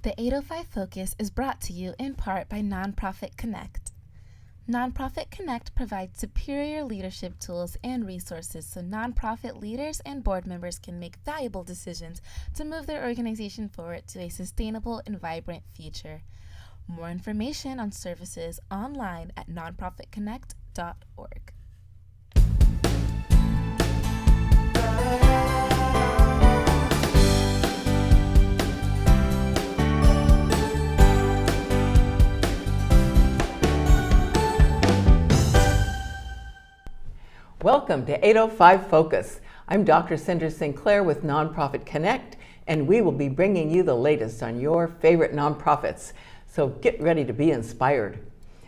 The 805 Focus is brought to you in part by Nonprofit Connect. Nonprofit Connect provides superior leadership tools and resources so nonprofit leaders and board members can make valuable decisions to move their organization forward to a sustainable and vibrant future. More information on services online at nonprofitconnect.org. Welcome to 805 Focus. I'm Dr. Cinder Sinclair with Nonprofit Connect, and we will be bringing you the latest on your favorite nonprofits. So get ready to be inspired.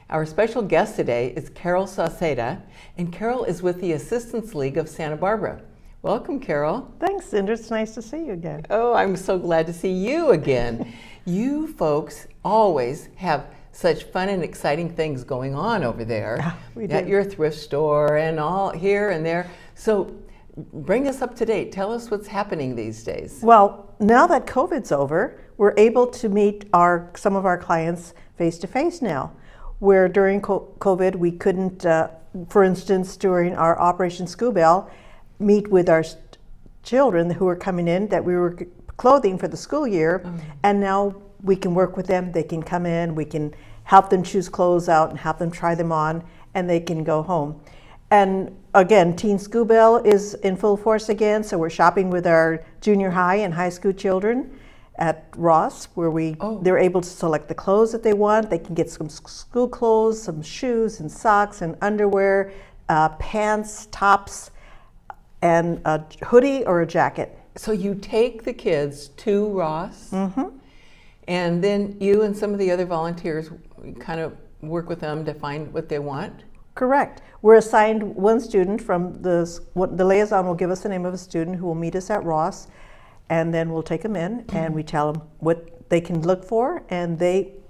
Our special guest today is Carol Sauceda, and Carol is with the Assistance League of Santa Barbara. Welcome, Carol. Thanks, Cinder. It's nice to see you again. Oh, I'm so glad to see you again. You folks always have such fun and exciting things going on over there at your thrift store and all here and there. So bring us up to date. Tell us what's happening these days. Well, now that COVID's over, we're able to meet some of our clients face to face now. Where during COVID we couldn't, for instance, during our Operation School Bell, meet with our children who were coming in that we were clothing for the school year, and now we can work with them. They can come in, we can help them choose clothes out and help them try them on, and they can go home. And again, Teen School Bell is in full force again, so we're shopping with our junior high and high school children at Ross, where they're able to select the clothes that they want. They can get some school clothes, some shoes and socks and underwear, pants, tops, and a hoodie or a jacket. So you take the kids to Ross, and then you and some of the other volunteers kind of work with them to find what they want? Correct. We're assigned one student from the liaison will give us the name of a student who will meet us at Ross, and then we'll take them in and we tell them what they can look for, and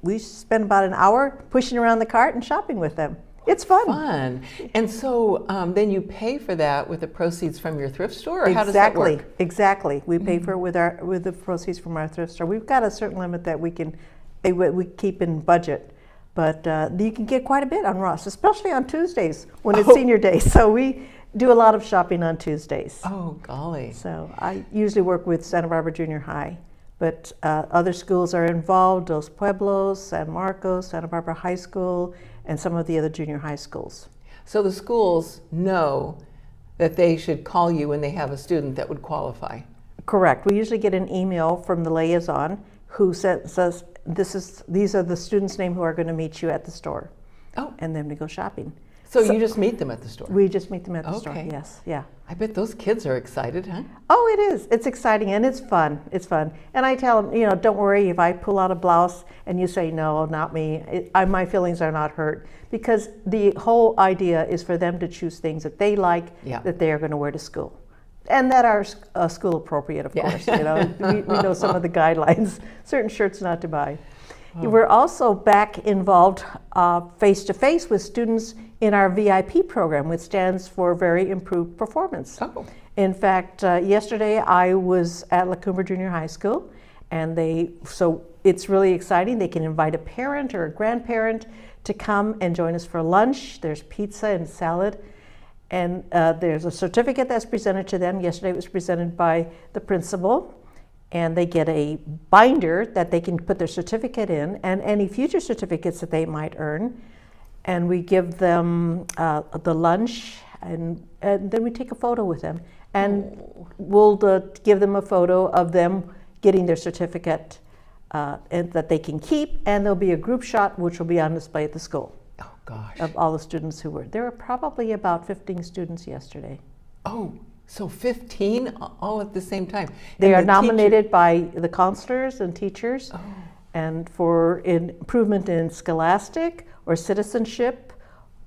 we spend about an hour pushing around the cart and shopping with them. It's fun. And so then you pay for that with the proceeds from your thrift store, or how does that work? Exactly. We pay for it with the proceeds from our thrift store. We've got a certain limit that we keep in budget, but you can get quite a bit on Ross, especially on Tuesdays when it's senior day. So we do a lot of shopping on Tuesdays. Oh, golly. So I usually work with Santa Barbara Junior High, but other schools are involved: Dos Pueblos, San Marcos, Santa Barbara High School, and some of the other junior high schools. So the schools know that they should call you when they have a student that would qualify? Correct. We usually get an email from the liaison who says, these are the students' name who are going to meet you at the store. Oh. And then we go shopping. So you just meet them at the store? We just meet them at the store, yes. Yeah. I bet those kids are excited, huh? Oh, it is. It's exciting and it's fun. It's fun. And I tell them, don't worry if I pull out a blouse and you say, no, not me. My feelings are not hurt, because the whole idea is for them to choose things that they like, that they are going to wear to school. And that are school appropriate, of course. We know some of the guidelines, certain shirts not to buy. We're also back involved face-to-face with students in our VIP program, which stands for Very Improved Performance. In fact, yesterday I was at La Cumbre Junior High School, and so it's really exciting. They can invite a parent or a grandparent to come and join us for lunch. There's pizza and salad, and there's a certificate that's presented to them. Yesterday it was presented by the principal, and they get a binder that they can put their certificate in and any future certificates that they might earn. And we give them the lunch, and then we take a photo with them. And we'll give them a photo of them getting their certificate and that they can keep, and there'll be a group shot which will be on display at the school. Oh, gosh. Of all the students who were. There were probably about 15 students yesterday. Oh. So 15 all at the same time. They are nominated by the counselors and teachers, and for improvement in scholastic or citizenship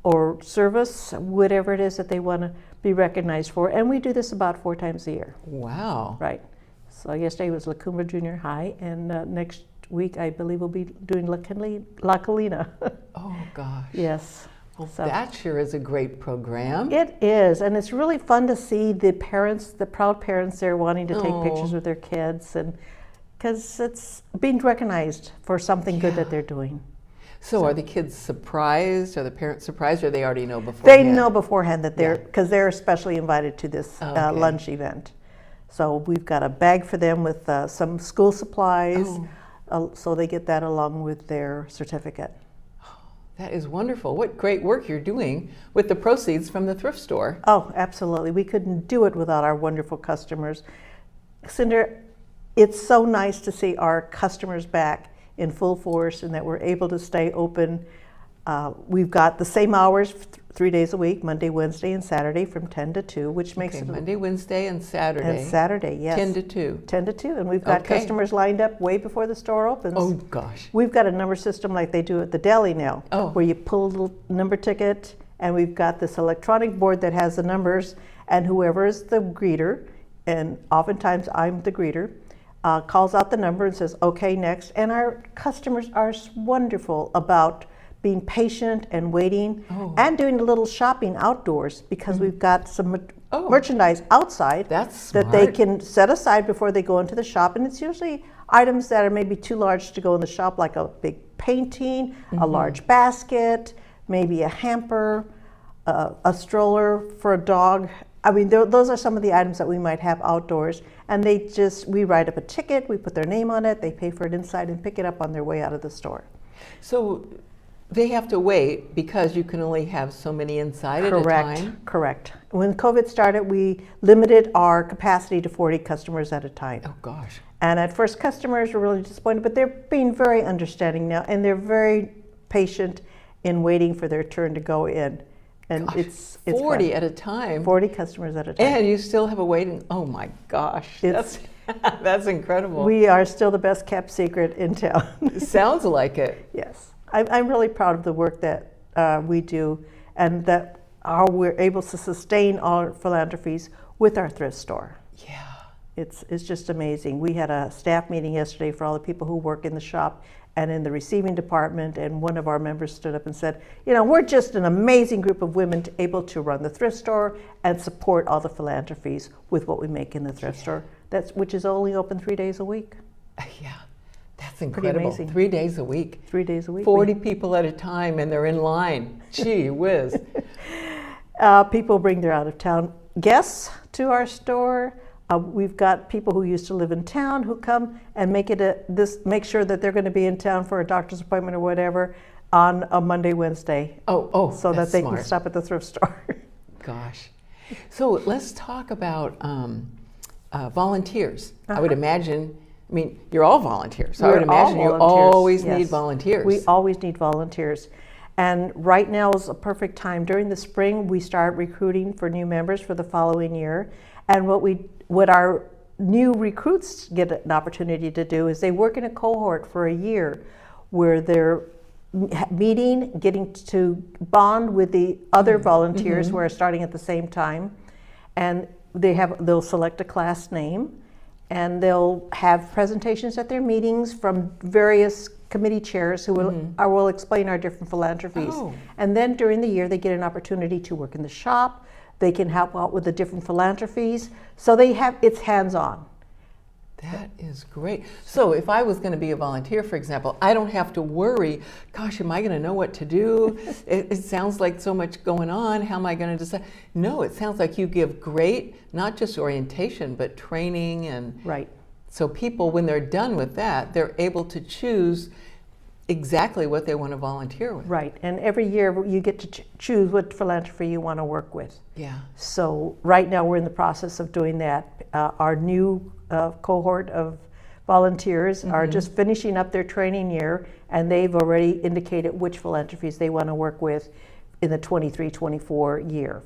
or service, whatever it is that they want to be recognized for. And we do this about 4 times a year. Wow. Right. So yesterday was La Cumbre Junior High, and next week I believe we'll be doing La Colina. Oh, gosh. Yes. Well, that sure is a great program. It is, and it's really fun to see the parents, the proud parents there wanting to take pictures with their kids and because it's being recognized for something good that they're doing. So are the kids surprised? Are the parents surprised, or they already know beforehand? They know beforehand that because they're especially invited to this lunch event. So we've got a bag for them with some school supplies, so they get that along with their certificate. That is wonderful. What great work you're doing with the proceeds from the thrift store. Oh, absolutely. We couldn't do it without our wonderful customers. Cinder, it's so nice to see our customers back in full force and that we're able to stay open. We've got the same hours 3 days a week, Monday, Wednesday, and Saturday from 10 to 2, which makes it Monday, Wednesday, and Saturday. And Saturday, yes. 10 to 2. 10 to 2, and we've got customers lined up way before the store opens. Oh, gosh. We've got a number system like they do at the deli now, where you pull a little number ticket, and we've got this electronic board that has the numbers, and whoever is the greeter, and oftentimes I'm the greeter, calls out the number and says, okay, next. And our customers are wonderful about being patient and waiting and doing a little shopping outdoors because we've got some merchandise outside that they can set aside before they go into the shop. And it's usually items that are maybe too large to go in the shop, like a big painting, a large basket, maybe a hamper, a stroller for a dog. I mean, those are some of the items that we might have outdoors. And we write up a ticket, we put their name on it, they pay for it inside and pick it up on their way out of the store. So they have to wait because you can only have so many inside at a time? Correct. When COVID started, we limited our capacity to 40 customers at a time. Oh, gosh. And at first, customers were really disappointed, but they're being very understanding now, and they're very patient in waiting for their turn to go in. And it's 40 fun. at a time? 40 customers at a time. And you still have a waiting, oh my gosh. That's incredible. We are still the best kept secret in town. Sounds like it. Yes. I'm really proud of the work that we do and that we're able to sustain our philanthropies with our thrift store. Yeah. It's just amazing. We had a staff meeting yesterday for all the people who work in the shop and in the receiving department, and one of our members stood up and said, you know, we're just an amazing group of women able to run the thrift store and support all the philanthropies with what we make in the thrift store, which is only open 3 days a week. Yeah. That's incredible. 3 days a week. 3 days a week. 40 people at a time, and they're in line. Gee whiz. People bring their out-of-town guests to our store. We've got people who used to live in town who come and make sure that they're going to be in town for a doctor's appointment or whatever on a Monday, Wednesday. So that they can stop at the thrift store. Gosh. So let's talk about volunteers. I would imagine. I mean, you're all volunteers. So I would imagine you always need volunteers. We always need volunteers. And right now is a perfect time. During the spring, we start recruiting for new members for the following year. And what our new recruits get an opportunity to do is they work in a cohort for a year where they're meeting, getting to bond with the other volunteers who are starting at the same time. And they'll select a class name. And they'll have presentations at their meetings from various committee chairs who will explain our different philanthropies. And then during the year, they get an opportunity to work in the shop. They can help out with the different philanthropies. So it's hands-on. That is great. So if I was going to be a volunteer, for example, I don't have to worry, gosh, am I going to know what to do? It sounds like so much going on. How am I going to decide? No, it sounds like you give great, not just orientation, but training. And so people, when they're done with that, they're able to choose exactly what they want to volunteer with. Right, and every year you get to choose what philanthropy you want to work with. Yeah. So right now we're in the process of doing that. Our new cohort of volunteers are just finishing up their training year, and they've already indicated which philanthropies they want to work with in the 23-24 year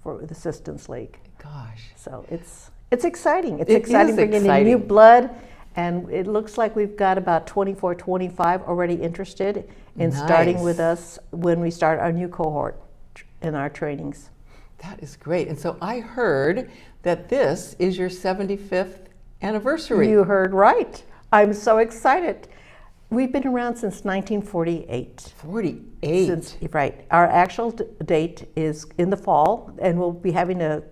for the Assistance League. Gosh. So it's exciting. It's exciting bringing in new blood. And it looks like we've got about 24, 25 already interested in starting with us when we start our new cohort in our trainings. That is great. And so I heard that this is your 75th anniversary. You heard right. I'm so excited. We've been around since 1948. 48? Right. Our actual date is in the fall, and we'll be having a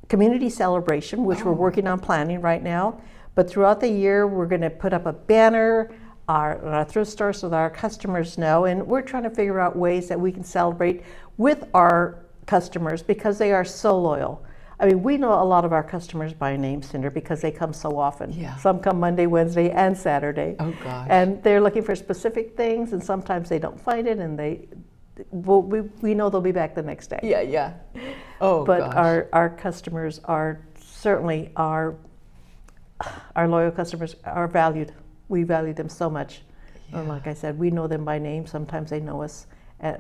community celebration, which we're working on planning right now. But throughout the year, we're going to put up a banner our thrift store so that our customers know, and we're trying to figure out ways that we can celebrate with our customers because they are so loyal. I mean, we know a lot of our customers by name, Cinder, because they come so often. Yeah. Some come Monday, Wednesday, and Saturday. Oh, gosh. And they're looking for specific things, and sometimes they don't find it, and we know they'll be back the next day. Yeah, yeah. Oh, But gosh. our customers are certainly our loyal customers are valued. We value them so much. Yeah. And like I said, we know them by name. Sometimes they know us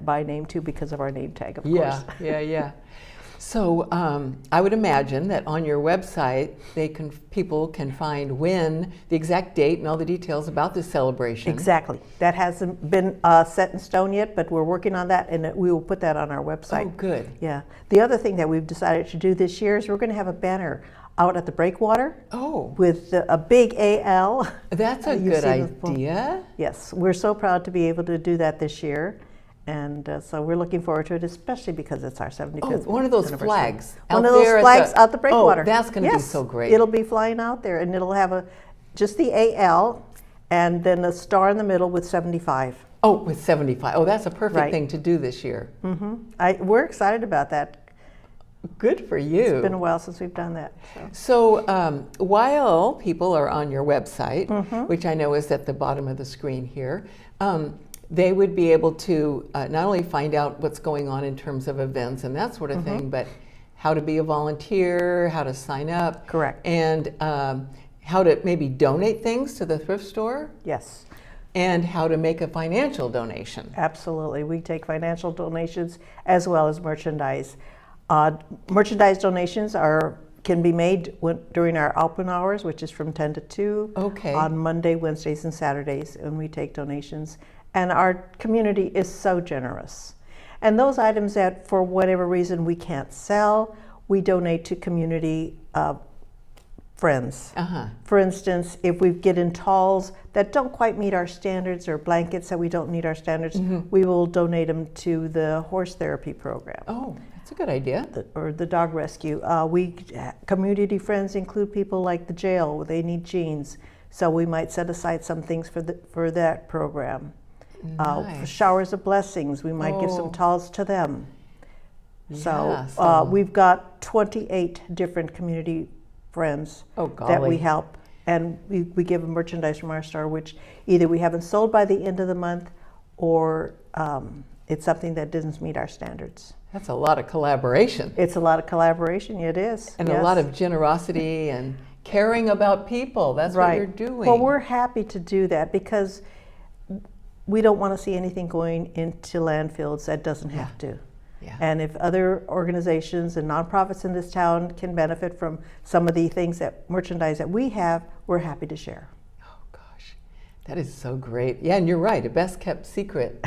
by name too because of our name tag, of Yeah, course. yeah, yeah. So I would imagine that on your website, people can find when, the exact date, and all the details about this celebration. Exactly. That hasn't been set in stone yet, but we're working on that, and we will put that on our website. Oh, good. Yeah. The other thing that we've decided to do this year is we're going to have a banner out at the breakwater Oh, with a big AL. that's a You've good seen it before. idea. Yes, we're so proud to be able to do that this year. And so we're looking forward to it, especially because it's our 75th Oh, one of those anniversary. flags One out of those there at flags the- out the breakwater. Oh, that's going to be Yes, so great. It'll be flying out there, and it'll have just the AL and then a star in the middle with 75. Oh, with 75. Oh, that's a perfect Right. thing to do this year. We're excited about that. Good for you. It's been a while since we've done that. So. So while people are on your website, Mm-hmm. which I know is at the bottom of the screen here, they would be able to not only find out what's going on in terms of events and that sort of Mm-hmm. thing, but how to be a volunteer, how to sign up. Correct. And how to maybe donate things to the thrift store, Yes, and how to make a financial donation. absolutely. We take financial donations as well as merchandise. Merchandise donations can be made during our open hours, which is from 10 to 2 Okay. on Monday, Wednesdays, and Saturdays, and we take donations. And our community is so generous. And those items that, for whatever reason, we can't sell, we donate to community friends. Uh-huh. For instance, if we get in talls that don't quite meet our standards or blankets that we don't meet our standards, we will donate them to the horse therapy program. Oh, that's a good idea. Or the dog rescue. Community friends include people like the jail. They need jeans, so we might set aside some things for that program. For Nice. showers of blessings, we might give Oh. some towels to them. Yeah, So we've got 28 different community friends Oh, that we golly. help, and we give them merchandise from our store, which either we haven't sold by the end of the month, or it's something that doesn't meet our standards. That's a lot of collaboration. It's a lot of collaboration. It is, And yes. a lot of generosity and caring about people. That's what you're doing. Well, we're happy to do that because we don't want to see anything going into landfills that doesn't have to. Yeah. And if other organizations and nonprofits in this town can benefit from some of the merchandise that we have, we're happy to share. Oh, gosh. That is so great. Yeah, and you're right. A best kept secret.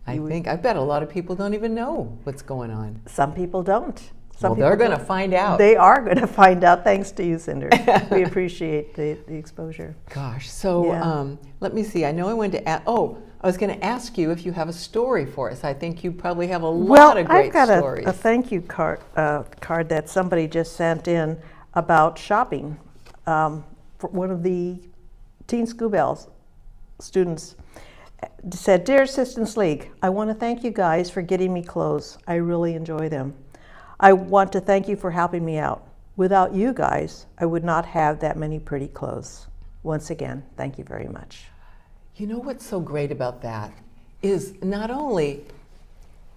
I bet a lot of people don't even know what's going on. Some people don't. Well, they're going to find out. They are going to find out, thanks to you, Cinder. We appreciate the exposure. Gosh. So Yeah. let me see. I know I wanted to ask. Oh, I was going to ask you if you have a story for us. I think you probably have a lot of great I've got stories. a thank you card that somebody just sent in about shopping. For one of the Teen School Bells students said, "Dear Assistance League, I want to thank you guys for getting me clothes. I really enjoy them. I want to thank you for helping me out. Without you guys, I would not have that many pretty clothes. Once again, thank you very much." You know what's so great about that is not only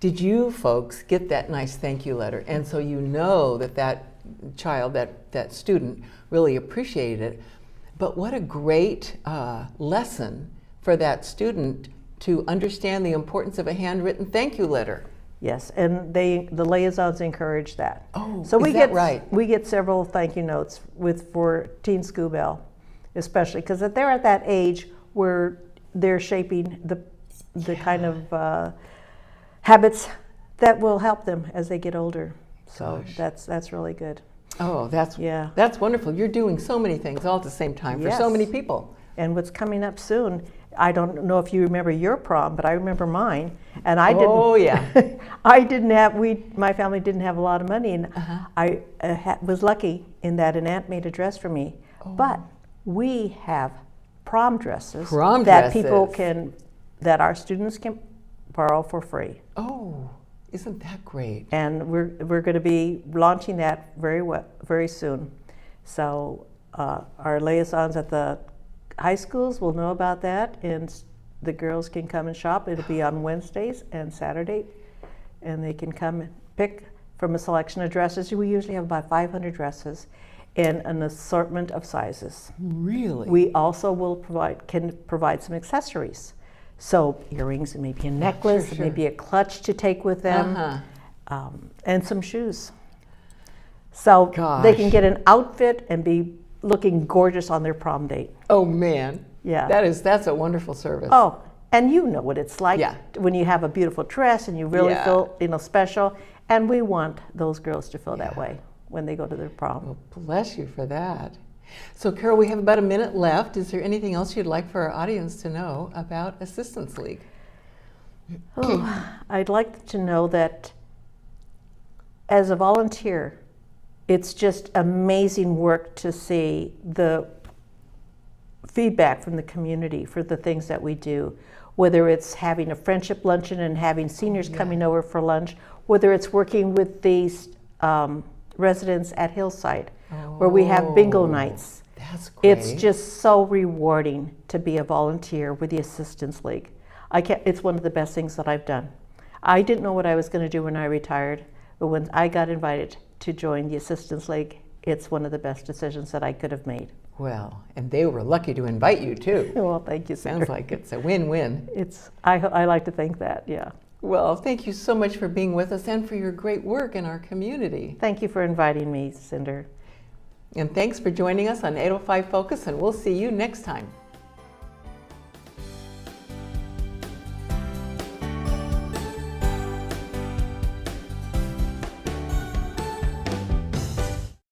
did you folks get that nice thank you letter, and so you know that child, that student really appreciated it, but what a great lesson for that student to understand the importance of a handwritten thank you letter. Yes, and the liaisons encourage that. Oh, so we is that get right? We get several thank you notes for Teen School Bell, especially because they're at that age where they're shaping the kind of habits that will help them as they get older. So Gosh. that's really good. Oh, that's Yeah. That's wonderful. You're doing so many things all at the same time for so Yes. many people. And what's coming up soon? I don't know if you remember your prom, but I remember mine, and I didn't. Oh, yeah. I didn't have. My family didn't have a lot of money, and Uh-huh. I was lucky in that an aunt made a dress for me. Oh. But we have prom dresses Prom that people dresses. that our students can borrow for free. Oh, isn't that great? And we're going to be launching that very soon. So our liaisons at the high schools will know about that, and the girls can come and shop. It'll be on Wednesdays and Saturday, and they can come and pick from a selection of dresses. We usually have about 500 dresses in an assortment of sizes. Really? We also can provide some accessories. So earrings, and maybe a necklace, sure. and maybe a clutch to take with them, Uh-huh. and some shoes. So they can Gosh. get an outfit and be looking gorgeous on their prom date. Oh man. Yeah. That's a wonderful service. Oh, and you know what it's like Yeah. when you have a beautiful dress and you really Yeah. feel special. And we want those girls to feel that Yeah. way when they go to their prom. Well, bless you for that. So, Carol, we have about a minute left. Is there anything else you'd like for our audience to know about Assistance League? I'd like to know that as a volunteer, it's just amazing work to see the feedback from the community for the things that we do, whether it's having a friendship luncheon and having seniors coming over for lunch, whether it's working with these residents at Hillside, where we have bingo nights. That's great. It's just so rewarding to be a volunteer with the Assistance League. It's one of the best things that I've done. I didn't know what I was going to do when I retired, but when I got invited to join the Assistance League, it's one of the best decisions that I could have made. Well, and they were lucky to invite you too. Well, thank you, Sandra. Sounds like it's a win-win. I like to think that, yeah. Well, thank you so much for being with us and for your great work in our community. Thank you for inviting me, Cinder. And thanks for joining us on 805 Focus, and we'll see you next time.